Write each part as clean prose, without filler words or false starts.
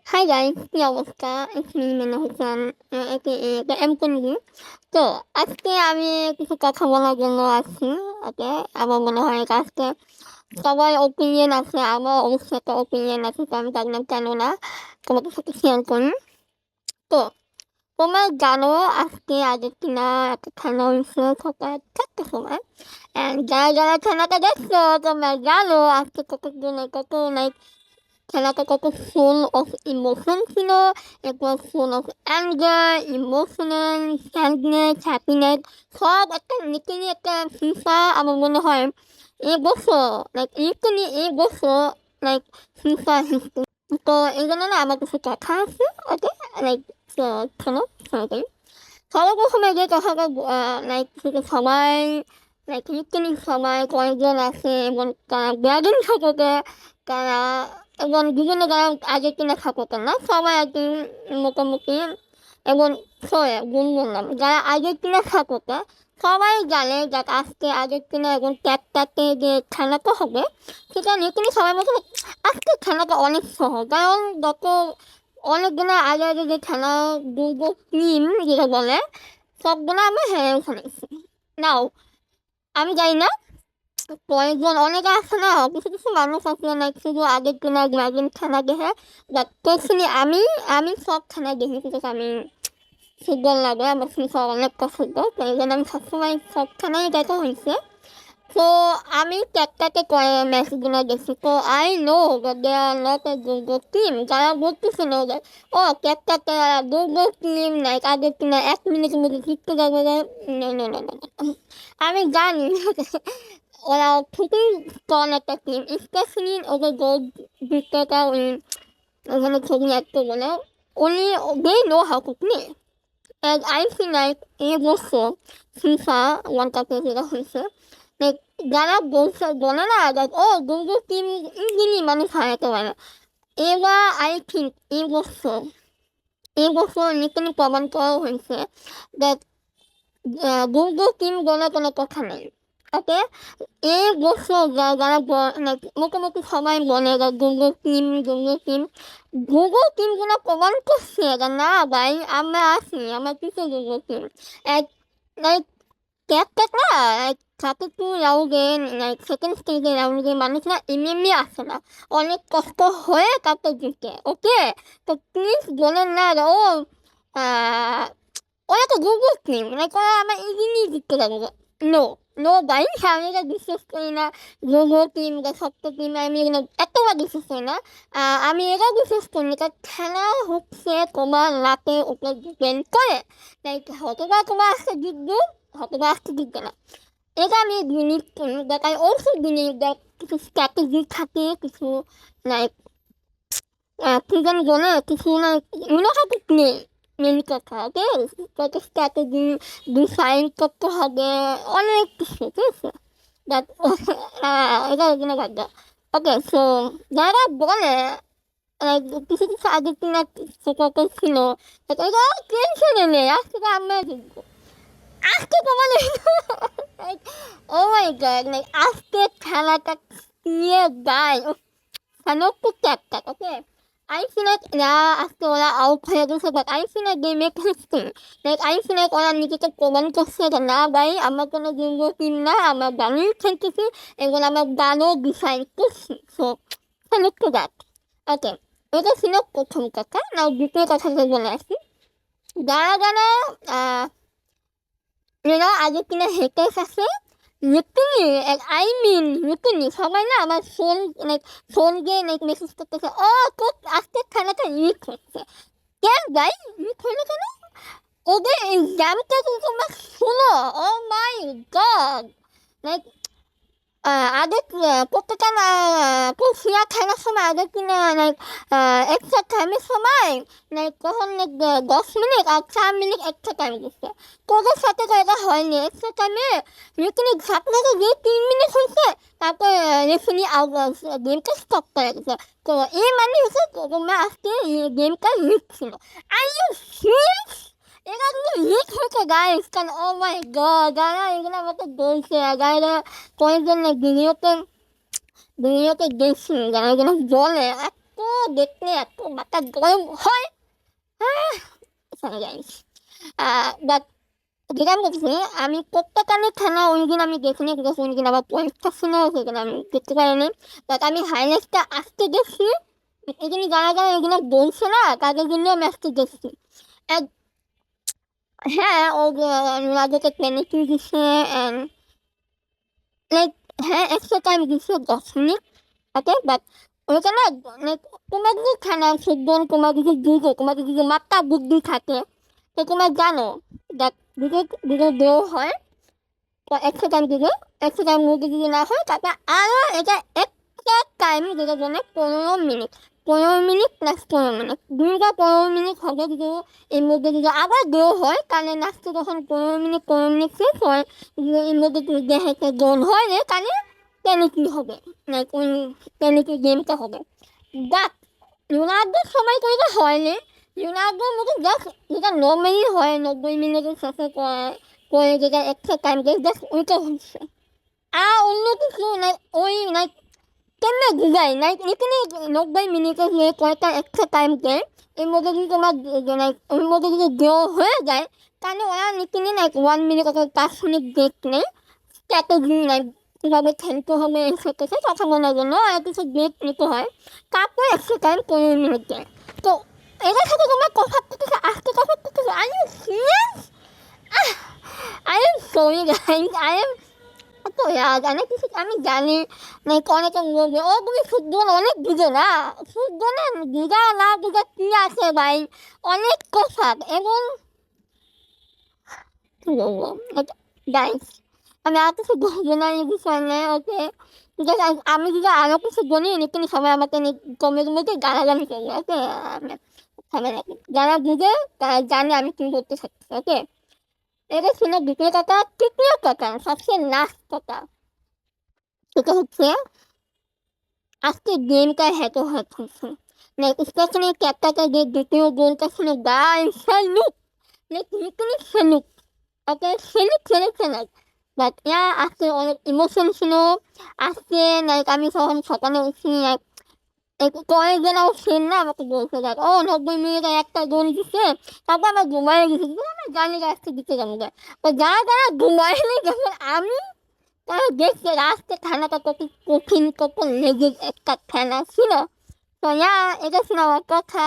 Hi guys, কি অবস্থা? It's me মেনা হোসেন, একে দ্য এমকনগি। তো আজকে আমি কিছু কথা বলার জন্য আসছি। ওকে, আমার মনে হয় আজকে সবার ওপিনিয়ন আছে, আমার অবশ্যই একটা ওপিনিয়ন আছে, তো আমি জানি না কেন না তোমাদের সাথে শেয়ার করি। তো তোমরা জানো আজকে আর্জেন্টিনা একটা খেলা হয়েছে সকাল 4টার সময়। অ্যান্ড যারা যারা খেলাটা দেখছো তোমরা জানো আজকে কত লাইক খেলাটা কত ফুল অফ ইমোশন ছিল। It was full of anger, emotional, sadness, happiness, সব একটা লিটালি একটা ফিফা আমার মনে হয় এবছর লাইক লিটালি এবছর লাইক ফিফা হিস্ট্রি। তো এই জন্য না আমার কিছু কথা আছে। ওকে, লাইক শোনো সবাই, সর্বপ্রথমে যে কথাটা লাইক সবাই লাইক লিটালি সবাই কয়েকজন আছে এবং তারা ব্যাগিং থাকে, তারা এবং বিভিন্ন যারা আর্জেন্টিনা সাপোর্টার না সবাই আর কি মোটামুটি এবং সরি ভুল বললাম, যারা আর্জেন্টিনা সাপোর্টার সবাই জানে যে আজকে আর্জেন্টিনা এবং ট্যাকটাকে যে খেলাটা হবে সেটা নিয়ে কিন্তু সবাই বলছে আজকে খেলাটা অনেক সহজ, কারণ গত অনেকগুলো আগে আগে যে খেলা দুটো টিম যেটা বলে সবগুলো আমরা হেরে ফেলেছি। নাও আমি জানি না কয়েকজন অনেকে আছে না, কিছু কিছু মানুষ আছে না শুধু আগের দিন এক ম্যাগিন খেলা দেখে, বাট পার্সোনালি আমি সব খেলা দেখি কিন্তু আমি ফুটবল লাগে, আমার ফিফা অনেক পছন্দ, তো এই জন্য আমি সবসময় সব খেলাই দেখা হয়েছে। তো আমি ট্যাকটাকে করে ম্যাচগুলো দেখছি, তো I know they are not a দুর্গ টিম, যারা বলতেছিল যে ও ট্যাকটাকে দুর্গ টিম নাই আগের কিনা 1 মিনিটের মধ্যে জিততে যাবে। No, no, no, no, no. আমি জানি ওরা খুবই স্ট্রং একটা টিম, স্পেশালি ওদের গোল দিকটা ওখানে ছবি একটা বলে উনি they know how to play. And I feel like এবছর ফিফা ওয়ার্ল্ড কাপে যেটা হয়েছে লাইক যারা বলে না লাইক ও দুর্গ টিম ইজিলি মানুষ হারাতে পারে, এবার আই থিঙ্ক এবছর লিটালি প্রমাণ করা হয়েছে দ্যাট দুর্গ টিম বলে কোনো কথা নেই। ওকে, এই বছর যারা মোটামুটি সবাই বলে দুর্গ টিমগুলো প্রমাণ করছে যে না ভাই আমরা আছি, আমরা কিছু দুর্গ টিম লাইক ক্যাপটা না লাইক 32 রাউন্ডে লাইক সেকেন্ড স্টেজে রাউন্ডে মানুষরা এমনি আসে না, অনেক কষ্ট হয়ে তারপর জিতে। ওকে, তো প্লিজ বলেন না যে ও ওরা তো দুর্গ টিম লাইক ওরা আমার ইজিলি জিততে যাবে। নো, নো ভাই, আমি এটা বিশ্বাস করি না। দুর্গ টিম বা শক্ত টিম আমি এগুলো এতবার বিশ্বাস করি না। আমি এটা বিশ্বাস করি না, কারণ খেলা হচ্ছে তোমার রাতে উপর ডিপেন্ড করে। লাইক হয়তোবা তোমার আজকে জিতবো, হয়তোবা আজকে জিতবে না, এটা আমি বিলিভ করি। But I also believe that কিছু স্ট্র্যাটেজি থাকে, কিছু লাইক কি জানি বলে কিছু like you know how to play main কথা। ওকে, কত স্ট্র্যাটেজি ডিফাইন করতে হবে, অনেক কিছু, ঠিক আছে। বাট এটা এখানে বাদ দাও। ওকে, সো যারা বলে লাইক কিছু কিছু আর্জেন্টিনা সাপোর্টার ছিল, এটা টেনশনে নেই, আজকে তো আমরা জিতবো, আজকে তোমাদের like oh my God like আজকে খেলাটা দিয়ে যায় সানকু captain. Okay, I feel like না আজকে ওরা আউট হয়ে গেছে, but I feel like they make history. Like I feel like ওরা নিজেকে প্রমাণ করছে যে না ভাই আমরা কোনো দুর্গ টিম না, আমরা গানই খেলতেছি এবং আমরা গানও ডিসাইড করছি। So salute to that. Okay, এটা ছিল প্রথম কথা। নাও দ্বিতীয় কথাতে বলে আসি, যারা যারা আর্জেন্টিনা হেটার্স আছে লিটারলি, আই মিন লিটারলি সবাই না আমার ফোন দিয়ে মেসেজ করতেছে ও তো আজকে খেলাটা লিক হচ্ছে। কেন ভাই লিক হলো কেন? ওদের এক্সামটা তো তোমরা শোনো, ও মাই গড লাইক আগে প্রত্যেকটা ফুয়া খেলার সময় আগে কিনা লাইক এক্সট্রা টাইমের সময় লাইক তখন 10 মিনিট আর 4 মিনিট এক্সট্রা টাইম দিচ্ছে। তোদের সাথে তো এটা হয়নি, এক্সট্রা টাইমে রেফারি ঝাপটাকে দিয়ে 3 মিনিট হয়েছে, তারপর রেফারি গেমটা স্টপ করে দিচ্ছে। তো এই মানে হচ্ছে তোমরা আজকে গেমটা লিক ছিল। Are you serious? এটা কিন্তু লিক হয়েছে গাইস, কারণ ও মাই গড যারা এগুলো আমাকে বলছে, কয়েকজন ভিডিওতে দেখছি যারা এগুলো বলে দেখলে এত মাথা গরম হয়। Sorry guys. বাট যেটা আমি বলতেছি, আমি কোত্তাকানি থানা ওইদিন আমি দেখিনি, বিকজ ওইদিন আমার পরীক্ষা ছিল, সেখানে আমি দেখতে পারিনি। বাট আমি হাইলাইটটা আজকে দেখছি, এখানে যারা যারা এগুলো বলছে না তাদের জন্য আমি আজকে দেখছি। And হ্যাঁ, ও রোনালদোকে পেনাল্টি দিছে অ্যান্ড লাইক হ্যাঁ এক্সট্রা টাইম দিছে 10 মিনিট, ওকে। বাট ওইটা না লাইক তোমার যদি খেলা ফুটবল, তোমার যদি যুগে, তোমার যদি মাত্রা বুদ্ধি থাকে, তো তোমরা জানো দেখ যদি যদি দেও হয় তো এক্সট্রা টাইম দিবে, এক্সট্রা টাইম যদি না হয় তারপর আরও এটা একটা টাইম যেটা জন্য 15 মিনিট, 15 মিনিট প্লাস 15 মিনিট, 2টা 15 মিনিট হবে। যদি এর মধ্যে যদি আবার দেও হয় তাহলে লাস্টে যখন 15 মিনিট 15 মিনিট শেষ হয়, যদি এর মধ্যে যদি দেখে গোল হয় রে তাহলে পেনাল্টি হবে, লাইক ওই পেনাল্টি গেমটা হবে। বাট রোনালদোর সময় তো এটা হয়নি। রোনালদোর মতো জাস্ট যেটা নর্মালি হয় 90 মিনিটের শেষে করে যেটা এক্সট্রা টাইম দেয়, জাস্ট ওইটা হচ্ছে। আর অন্য কিছু লাইক ওই লাইক কেমনে বুঝাই লাইক এখানে 90 মিনিটের যে কয়েকটা এক্সট্রা টাইম দেয়, এর মধ্যে যদি তোমার লাইক ওর মধ্যে যদি দেওয়া হয়ে যায় তাহলে ওরা নিকিনে লাইক 1 মিনিট অথবা 5 মিনিট দেখলে স্ট্র্যাটেজি লাইক কীভাবে খেলতে হবে সেটাকে কথা বলার জন্য আর কিছু ব্রেক নিতে হয়, তারপরে এক্সট্রা টাইম 15 মিনিট দেয়। তো এটার সাথে তোমার কথা করতেছে, আজকে কথা করতেছে, are you serious? I am sorry guys, I am তো অনেক কিছু আমি জানি, লাইক অনেকে বলবে ও তুমি ফুটবল অনেক বুঝো না, ফুটবলে বুঝা না বুঝা কী আছে ভাই, অনেক কথা। এবং কী বলবো গাইস, আমি আর কিছু বলবো না এই বিষয় নিয়ে, ওকে। বিকজ আমি যদি আরও কিছু বলি কিন্তু সবাই আমাকে কমের মধ্যে গালাগালি করবে, ওকে। যারা বুঝে তারা জানে আমি কী করতে চাচ্ছি, ওকে। এটা ছিল দ্বিতীয় কথা। তৃতীয় কথা, সবচেয়ে লাস্ট কথা, সেটা হচ্ছে আজকে গেমটা হ্যাকও হচ্ছে। লাইক স্পেশালি ক্যাপটাকে যে দ্বিতীয় গোলটা ছিল guys, salute, like literally salute, okay. Salute salute salute. But আজকে অনেক ইমোশন ছিল আজকে। লাইক আমি যখন সকালে উঠি লাইক কয়েকজনাও সেন না আমাকে বলছে দেখ ও 90 মিনিটে একটা গোল দিচ্ছে, তারপর আমার ঘুমায় গেছি, আমার জানি আজকে দিতে যাবো। তো যারা যারা ঘুমায়নি যখন আমি, তারা দেখছে আজকে খেলাটা কত কঠিন, কত লেগে একটা খেলা ছিল। তো এটা ছিল আমার কথা।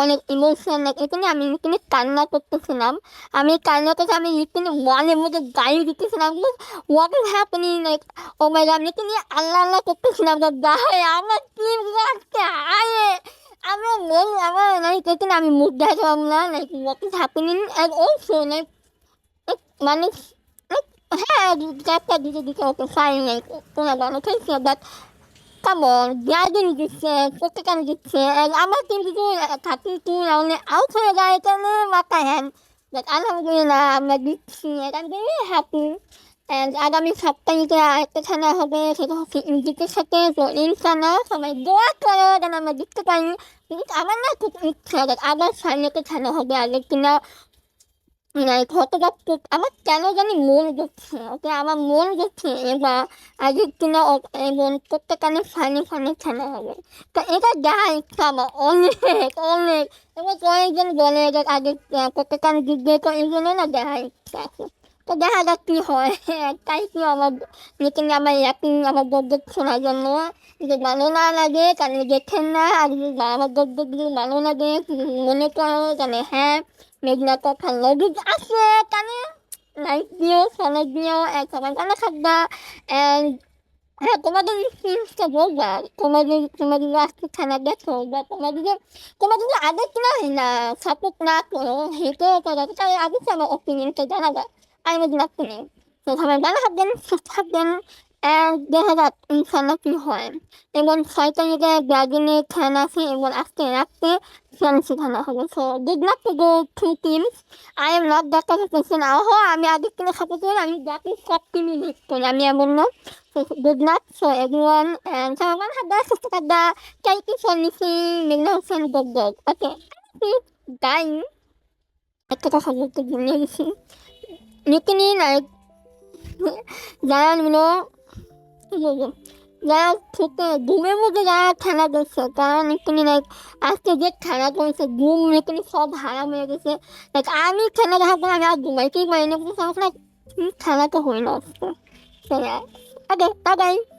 অনেক ইমোশন, এখানে আমি এখানে কান্না করতেছিলাম। আমি কান্না করতে আমি এখানে ওয়ালের মধ্যে গাড়ি দিতেছিলাম, what is happening, like oh my God, আমি এখানে আল্লাহ আল্লাহ করতেছিলাম যে ভাই আমার টিম আজকে হারে। আমার মন আমার লাইক এখানে আমি মুখ দেখালাম না, like what is happening. And also like মানে হ্যাঁ, একটা দিকে দিকে ওকে ফাইন, লাইক কোনো ভালো খেলছে, বাট কামন গার্ডেন দিচ্ছে, প্রত্যেকান দিচ্ছে। আমার টিম যদি 32 রাউন্ডে আউট হয়ে যায় তাহলে মাথায় হ্যান। বাট আলহামদুলিল্লাহ আমরা দিচ্ছি, আমি ভেরি হ্যাপি। অ্যান্ড আগামী সপ্তাহে আরেকটা খেলা হবে, সেটা হচ্ছে ইজিপ্টের সাথে। তো ইনশাল্লাহ সবাই দোয়া করো যেন আমরা জিততে পারি। কিন্তু আমার না খুব ইচ্ছা আবার ফাইনালে খেলা হবে আর্জেন্টিনা, লাইক হতটা আমার কেন জানি মন করছে, ওকে। আমার মন করছে এবার আর্জেন্টিনা এবং প্রত্যেকখানে ফাইনালে খেলা হবে। তো এটা দেখার ইচ্ছা আমার অনেক অনেক। এবার কয়েকজন বলে যে আগে প্রত্যেকখানে জিতবে, তো এই জন্য না দেখার ইচ্ছা আছে। তো দেখা যাক কী হয়। তাই কি আমার লেকিন আমার ইয়াকিন আমার গদ্য শোনার জন্য যদি ভালো না লাগে তাহলে দেখেন না, আর যদি আমার গদ্য যদি ভালো লাগে মনে করো তাহলে হ্যাঁ মেঘনা কথা লজিক আছে, তাহলে লাইক দিও, ফলো দিও, সবাই ভালো থাকবা। অ্যান্ড হ্যাঁ, তোমাদের ফিলিংসটা বলবা, তোমাদের আজকে খেলা দেখো, বা তোমাদের আগে কিনা না সাপোর্ট না করো, হেঁটেও করা তাহলে আগে আমার ওপিনিয়নটা জানাবা। আমি যদি রাখতে তো সবাই ভালো থাকবেন, সুস্থ থাকবেন। দেখা যাক ইনশাল্লাহ কী হয়। এবং 6 তারিখে ব্রাজিলের খেলা আছে এবং আজকে রাত্রে ফ্রান্সে খেলা হবে। So good luck to go to teams. I am not that type of person, আমি আগে কিনা সাপোর্ট করি, আমি বাকি সব টিমই লিড করি, আমি এমন না। So good luck for everyone and someone had that sister had that. Thank you for listening. Magnificent dog. Okay. Dying. একটা কথা বলতে ভুলে গেছি। লিখে নিন আর যারা কি বলবো 내가 그때 몸의 무게가 달라졌어. Actually, like, after get 달라고 해서 몸을 그냥 더 바람을 그래서 like 아무 달라고 하고 나면 몸을 끼고 있는 그래서 like 달라고 보이었어. So yeah. Okay, bye bye.